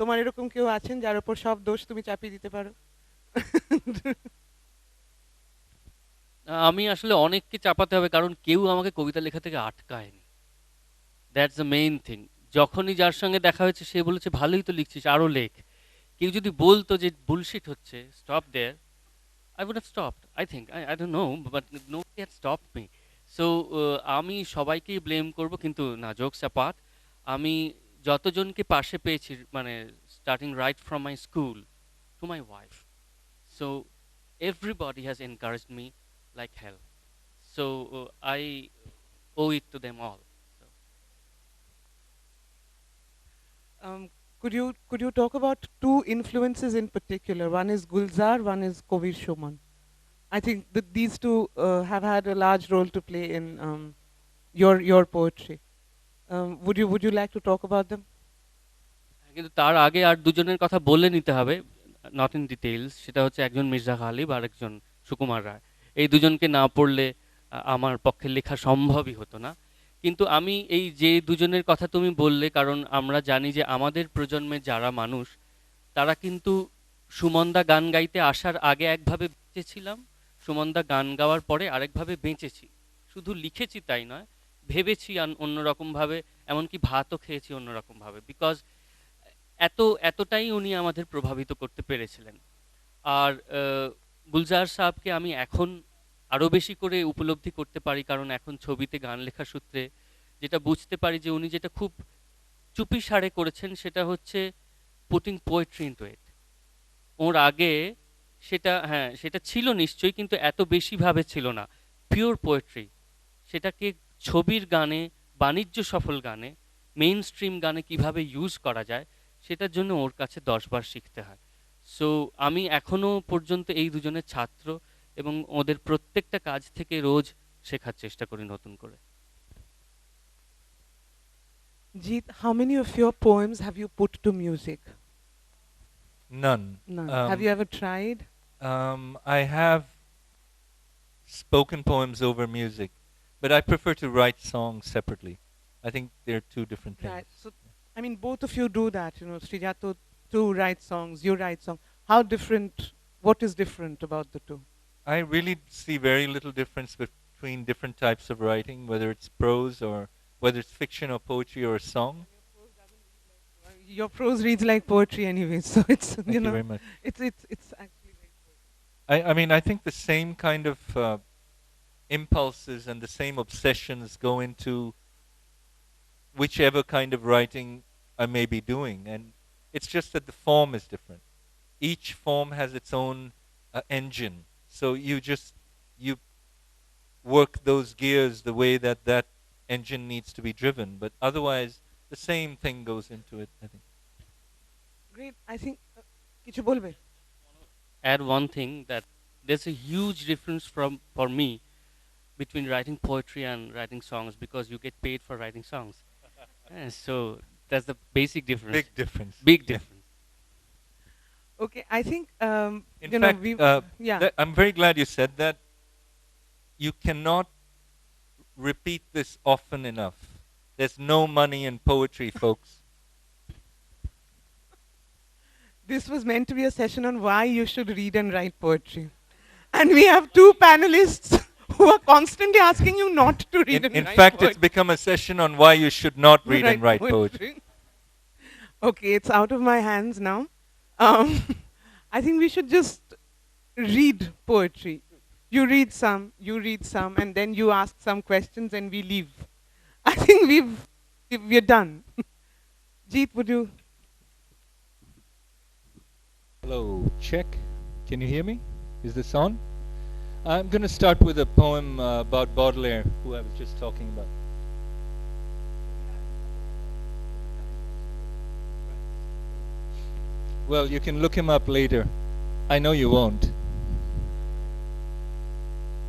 তোমার এরকম কেউ আছেন যার উপর সব দোষ তুমি চাপিয়ে দিতে পারো? আমি আসলে অনেককে চাপাতে হবে, কারণ কেউ আমাকে কবিতা লেখা থেকে আটকায়নি। That's the main thing. যখনই যার সঙ্গে দেখা হয়েছে সে বলেছে ভালোই তো লিখছিস, আরো লেখ। কেউ যদি বলতো যে বুলশিট হচ্ছে, stop there, I would have stopped. I think. I don't know, but nobody had stopped me. So আমি সবাইকেই ব্লেম করব, কিন্তু না, জোকস অ্যাপার্ট, আমি যতজনকে পাশে পেয়েছি, মানে starting right from my school to my wife, so everybody has encouraged me like hell. So I owe it to them all. So um, could you talk about two influences in particular? One is Gulzar, one is Kovir Shoman. I think that these two have had a large role to play in your poetry. Would you like to talk about them? কিন্তু তার আগে আর দুজনের কথা বলে নিতে হবে, not in details. সেটা হচ্ছে একজন মির্জা গালিব আর একজন সুকুমার রায়। এই দুজনকে না পড়লে আমার পক্ষে লেখা সম্ভবই হতো না। কিন্তু আমি এই যে দুজনের কথা তুমি বললে, কারণ আমরা জানি যে আমাদের প্রজন্মের যারা মানুষ, তারা কিন্তু সুমনদা গান গাইতে আসার আগে একভাবে বেঁচেছিলাম, সুমনদা গান গাওয়ার পরে আরেকভাবে বেঁচেছি। শুধু লিখেছি তাই নয়, ভেবেছি অন্যরকমভাবে, এমনকি ভাতও খেয়েছি অন্যরকমভাবে, বিকজ এতটাই উনি আমাদের প্রভাবিত করতে পেরেছিলেন। আর গুলজার সাহেবকে আমি এখন আরও বেশি করে উপলব্ধি করতে পারি, কারণ এখন ছবিতে গান লেখার সূত্রে যেটা বুঝতে পারি যে উনি যেটা খুব চুপি সারে করেছেন সেটা হচ্ছে পুটিং পোয়েট্রি ইনটু ইট। ওর আগে সেটা, হ্যাঁ সেটা ছিল নিশ্চয়ই, কিন্তু এত বেশিভাবে ছিল না। পিওর পোয়েট্রি, সেটাকে ছবির গানে, বাণিজ্য সফল গানে, মেইন স্ট্রিম গানে কিভাবে ইউজ করা যায়, সেটার জন্য ওর কাছে 10 বার শিখতে হয়। সো আমি এখনো পর্যন্ত এই দুজনের ছাত্র, এবং ওদের প্রত্যেকটা কাজ থেকে রোজ শেখার চেষ্টা করি নতুন করে। Jeet, how many of your poems have you put to music? None. None. Have you ever tried? I have spoken poems over music, but I prefer to write songs separately. I think they're two different things. Right. So, I mean, both of you do that. Srijato too writes songs. You write songs. How different? What is different about the two? I really see very little difference between different types of writing, whether it's prose or whether it's fiction or poetry or a song. Your prose reads like poetry anyway, so it's Thank you very much. it's actually very I mean, I think the same kind of impulses and the same obsessions go into whichever kind of writing I may be doing, and it's just that the form is different. Each form has its own engine, so you work those gears the way that that engine needs to be driven, but otherwise the same thing goes into it, I think. great. I think কিছু বলবে? Add one thing, that there's a huge difference for me between writing poetry and writing songs, because you get paid for writing songs. So that's the basic difference. Big difference. Big Yeah. difference. Okay, I think In you fact, know we yeah. I'm very glad you said that. You cannot repeat this often enough. There's no money in poetry, folks. This was meant to be a session on why you should read and write poetry. And we have two panelists who are constantly asking you not to read and In write fact, poetry. it's become a session on why you should not read and write poetry. Okay, it's out of my hands now. I think we should just read poetry. You read some, and then you ask some questions and we leave. I think we're done. Jeet, would you? Hello, check. Can you hear me? Is this on? I'm going to start with a poem about Baudelaire, who I was just talking about. Well, you can look him up later. I know you won't.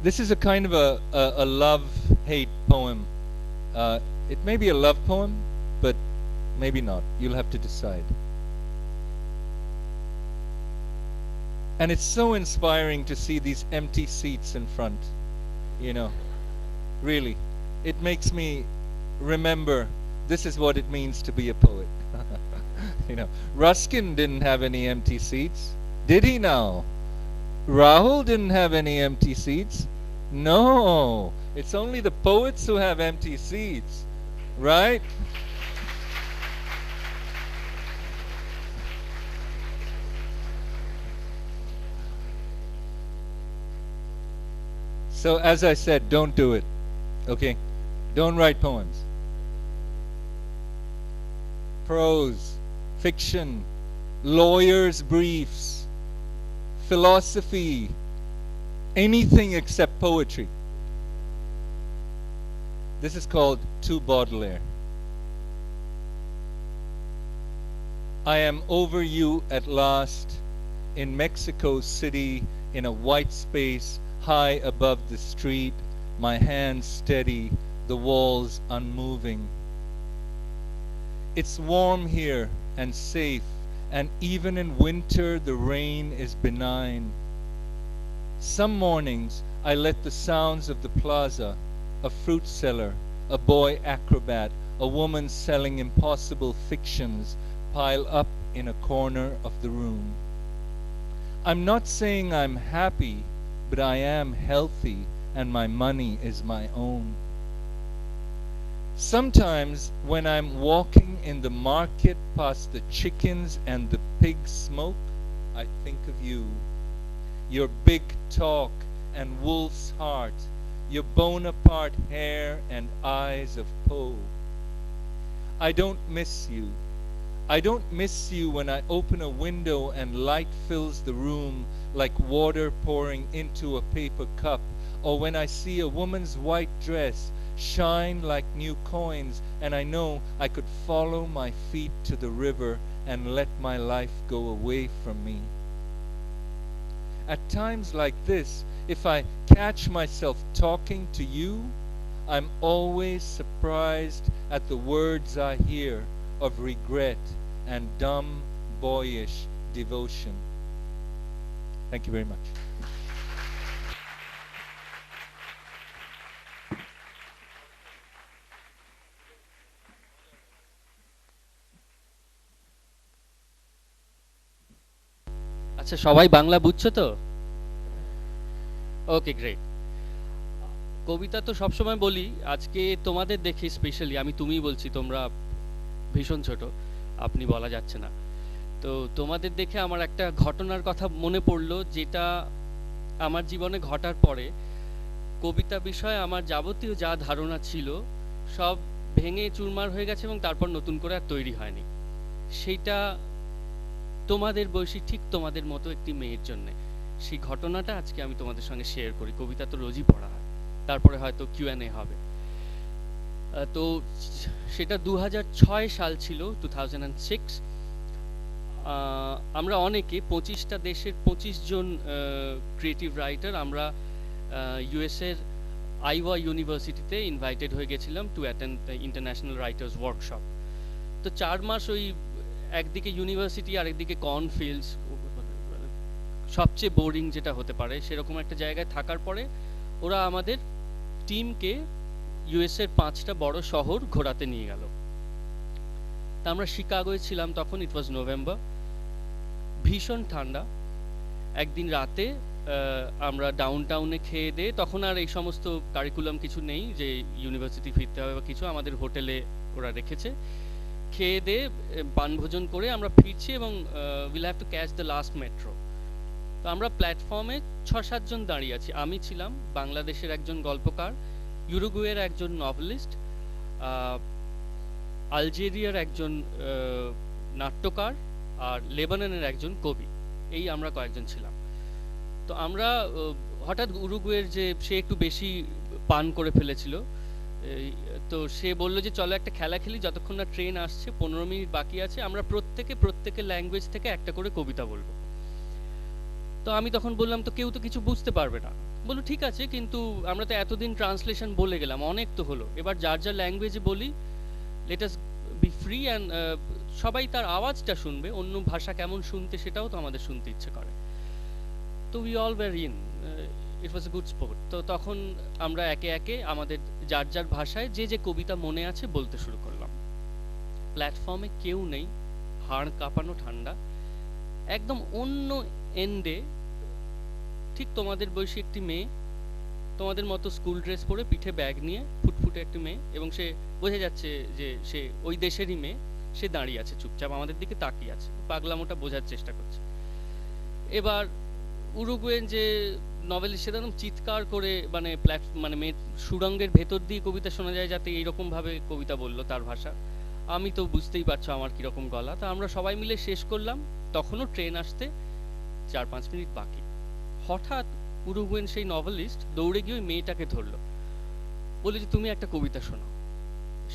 This is a kind of a love-hate poem. It may be a love poem, but maybe not. You'll have to decide. And it's so inspiring to see these empty seats in front, you know. Really, it makes me remember this is what it means to be a poet. You know, Ruskin didn't have any empty seats, did he now? Rahul didn't have any empty seats. No, it's only the poets who have empty seats, right? So as I said, don't do it. Okay? Don't write poems. Prose, fiction, lawyers' briefs, philosophy, anything except poetry. This is called tu Baudelaire. I am over you at last in Mexico City in a white space high above the street, my hands steady, the walls unmoving. It's warm here and safe, and even in winter the rain is benign. Some mornings I let the sounds of the plaza, a fruit seller, a boy acrobat, a woman selling impossible fictions pile up in a corner of the room. I'm not saying I'm happy, but I am healthy and my money is my own. Sometimes when I'm walking in the market past the chickens and the pig smoke, I think of you. Your big talk and wolf's heart, your Bonaparte hair and eyes of Poe. I don't miss you. I don't miss you when I open a window and light fills the room like water pouring into a paper cup, or when I see a woman's white dress shine like new coins and I know I could follow my feet to the river and let my life go away from me. At times like this, if I catch myself talking to you, I'm always surprised at the words I hear of regret and dumb, boyish devotion. Thank you very much. আচ্ছা, সবাই বাংলা বুঝছো তো? ওকে, great. কবিতা তো সবসময় বলি, আজকে তোমাদের দেখে স্পেশালি, আমি তুমিই বলছি, তোমরা ভীষণ ছোট, আপনি বলা যাচ্ছে না। তো তোমাদের দেখে আমার একটা ঘটনার কথা মনে পড়লো, যেটা আমার জীবনে ঘটার পরে কবিতা বিষয়ে আমার যাবতীয় যা ধারণা ছিল সব ভেঙে চুরমার হয়ে গেছে এবং তারপর নতুন করে আর তৈরি হয়নি। সেইটা তোমাদের বয়সী, ঠিক তোমাদের মতো একটি মেয়ের জন্যে। সেই ঘটনাটা আজকে আমি তোমাদের সঙ্গে শেয়ার করি। কবিতা তো রোজই পড়া হয়, তারপরে হয়তো Q&A হবে। তো সেটা 2006 সাল ছিল, 2006। আমরা অনেকে 25টা দেশের 25 জন ক্রিয়েটিভ রাইটার আমরা ইউএসের আইওয়া ইউনিভার্সিটিতে ইনভাইটেড হয়ে গেছিলাম to attend the international writers workshop. তো 4 মাস ওই একদিকে ইউনিভার্সিটি আর একদিকে কর্নফিল্ডস, সবচেয়ে বোরিং যেটা হতে পারে সেরকম একটা জায়গায় থাকার পরে ওরা আমাদের টিমকে ইউএসের 5টা বড় শহর ঘোরাতে নিয়ে গেল। তা আমরা শিকাগোয় ছিলাম তখন, ইট ওয়াজ নভেম্বর, ভীষণ ঠান্ডা। একদিন রাতে আমরা ডাউনটাউনে খেয়ে দিয়ে, তখন আর এই সমস্ত কারিকুলাম কিছু নেই যে ইউনিভার্সিটি ফিরতে হবে বা কিছু, আমাদের হোটেলে ওরা রেখেছে। খেয়ে দিয়ে পানভোজন করে আমরা ফিরছি এবং will have to catch the last metro. তো আমরা প্ল্যাটফর্মে 6-7 জন দাঁড়িয়ে আছি। আমি ছিলাম, বাংলাদেশের একজন গল্পকার, ইউরুগুয়ের একজন নভেলিস্ট, আলজেরিয়ার একজন নাট্যকার আর লেবাননের একজন কবি। এই আমরা কয়েকজন ছিলাম। তো আমরা হঠাৎ উরুগুয়ের যে সে একটু বেশি পান করে ফেলেছিল, তো সে বলল যে চলো একটা খেলা খেলি, যতক্ষণ না ট্রেন আসছে, 15 মিনিট বাকি আছে, আমরা প্রত্যেকের ল্যাঙ্গুয়েজ থেকে একটা করে কবিতা বলবো। তো আমি তখন বললাম, তো কেউ তো কিছু বুঝতে পারবে না। বললো ঠিক আছে, কিন্তু আমরা তো এতদিন ট্রান্সলেশন বলে গেলাম, অনেক তো হলো, এবার যার যার ল্যাঙ্গুয়েজে বলি, let us be free and সবাই তার আওয়াজটা শুনবে, অন্য ভাষা কেমন শুনতে সেটাও তো আমাদের শুনতে ইচ্ছে করে। তো we all were in, it was a good sport. তো তখন আমরা একে একে আমাদের যার যার ভাষায় যে যে কবিতা মনে আছে বলতে শুরু করলাম। প্ল্যাটফর্মে কেউ নেই, হাড় কাঁপানো ঠান্ডা। একদম অন্য এন্ডে ঠিক তোমাদের বয়সী একটি মেয়ে, তোমাদের মতো স্কুল ড্রেস পরে, পিঠে ব্যাগ নিয়ে, ফুটফুটে একটি মেয়ে, এবং সে বোঝা যাচ্ছে যে সে ওই দেশেরই মেয়ে। সে দাঁড়িয়ে আছে চুপচাপ আমাদের দিকে তাকিয়ে আছে, পাগলামোটা বোঝার চেষ্টা করছে। এবার উরুগুয়েন যে নভেলিস্ট, সে একদম চিৎকার করে মানে মানে সুরঙ্গের ভেতর দিয়ে কবিতা শোনা যায়, যাতে এইরকম ভাবে কবিতা বললো তার ভাষা। আমি তো বুঝতেই পারছো আমার কিরকম গলা। তা আমরা সবাই মিলে শেষ করলাম, তখনও ট্রেন আসতে 4-5 মিনিট বাকি। হঠাৎ উরুগুয়েন সেই নভেলিস্ট দৌড়ে গিয়ে ওই মেয়েটাকে ধরলো, বলে যে তুমি একটা কবিতা শোনাও।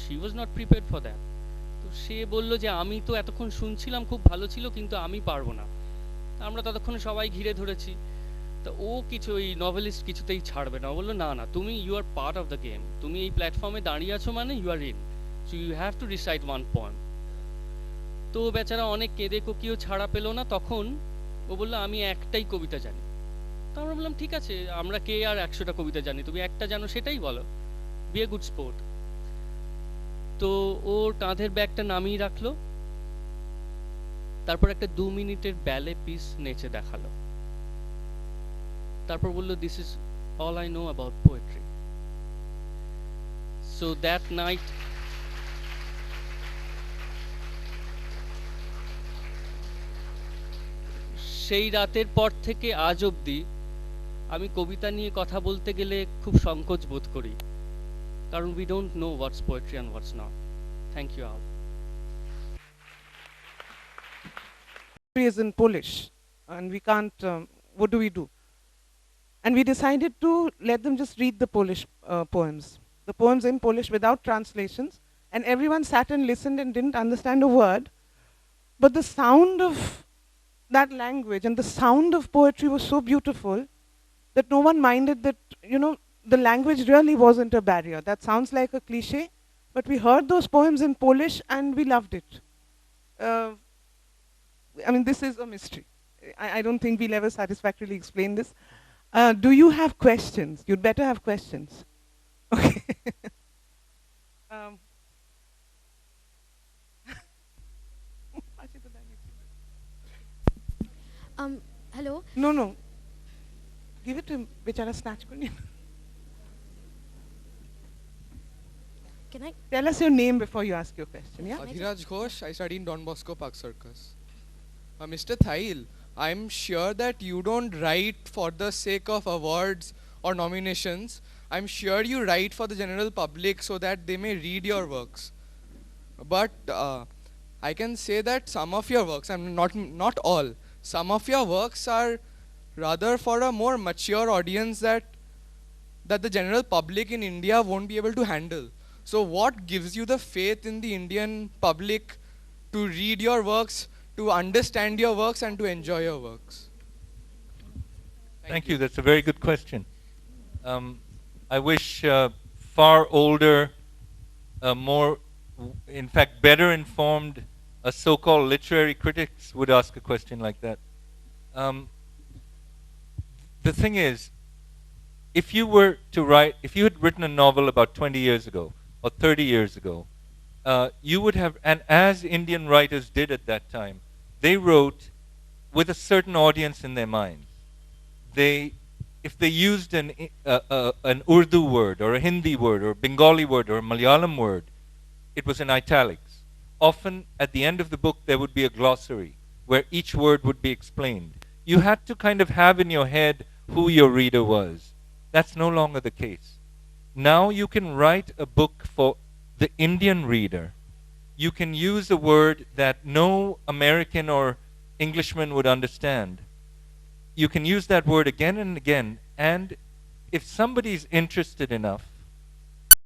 She was not prepared for that. তো সে বলল যে আমি তো এতক্ষণ শুনছিলাম, খুব ভালো ছিল, কিন্তু আমি পারবো না। আমরা ততক্ষণে সবাই ঘিরে ধরেছি। তো ও কিছু, ওই নভেলিস্ট কিছুতেই ছাড়বে না। ও বললো না না, তুমি you are part of the game, তুমি এই প্ল্যাটফর্মে দাঁড়িয়ে আছো মানে you are in, so you have to recite one poem. তো বেচারা অনেক কেঁদে কোকিও ছাড়া পেলো না। তখন ও বললো আমি একটাই কবিতা জানি। তো আমরা বললাম ঠিক আছে, আমরা কে আর 100টা কবিতা জানি, তুমি একটা জানো সেটাই বলো, বি এ গুড স্পোর্ট। তো ওর কাঁধের ব্যাগটা নামিয়ে রাখলো, তারপর একটা 2 মিনিটের ব্যালে পিস নেচে দেখালো, তারপর বললো this is all I know about poetry. So that night সেই রাতের পর থেকে আজ অবধি আমি কবিতা নিয়ে কথা বলতে গেলে খুব সংকোচ বোধ করি, কারণ we don't know what's poetry and what's not. Thank you all. Is in Polish, and we can't. What do we do? And we decided to let them just read the Polish poems, the poems in Polish without translations. And everyone sat and listened and didn't understand a word. But the sound of that language and the sound of poetry was so beautiful that no one minded that, the language really wasn't a barrier. That sounds like a cliche, but we heard those poems in Polish and we loved it. Uh, I mean, this is a mystery. I don't think we'll ever satisfactorily explain this. Do you have questions? You'd better have questions. Okay. um, Hello. no, no. Give it to him. Bechara snatch kar niya. Can I? Tell us your name before you ask your question, yeah? Adhiraj Ghosh, I study in Don Bosco Park Circus. Mr. Thayil, I'm sure that you don't write for the sake of awards or nominations. I'm sure you write for the general public so that they may read your works. But I can say that some of your works, and not all, some of your works are rather for a more mature audience that the general public in India won't be able to handle. So what gives you the faith in the Indian public to read your works, to understand your works, and to enjoy your works? Thank you. That's a very good question. I wish far older, in fact, better informed so-called literary critics would ask a question like that. The thing is, if you had written a novel about 20 years ago or 30 years ago, you would have, and as Indian writers did at that time, they wrote with a certain audience in their mind. If they used an Urdu word or a Hindi word or a Bengali word or a Malayalam word, it was in italics. Often at the end of the book there would be a glossary where each word would be explained. You had to kind of have in your head who your reader was. That's no longer the case. Now you can write a book for the Indian reader. You can use a word that no American or Englishman would understand. You can use that word again and again, and if somebody's interested enough